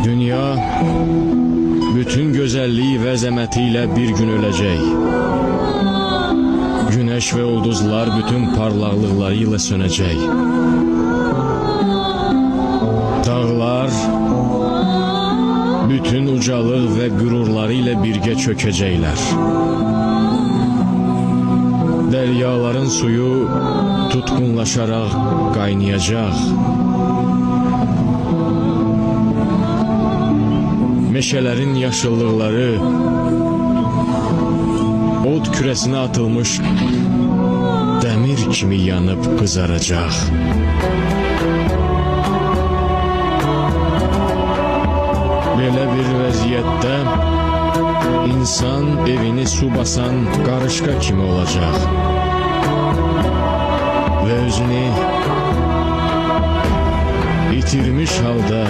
Dünya bütün gözəlliyi və əzəməti ilə bir gün öləcək. Güneş və ulduzlar bütün parlaqlıqları ilə sönəcək. Dağlar bütün ucalıq və qürurları ilə birgə çökəcəklər. Dəryaların suyu tutqunlaşaraq qaynayacaq. Meşələrin yaşıllıqları od kürəsinə atılmış dəmir kimi yanıb qızaracaq. Belə bir vəziyyətdə insan evini su basan qarışqa kimi olacaq və özünü itirmiş halda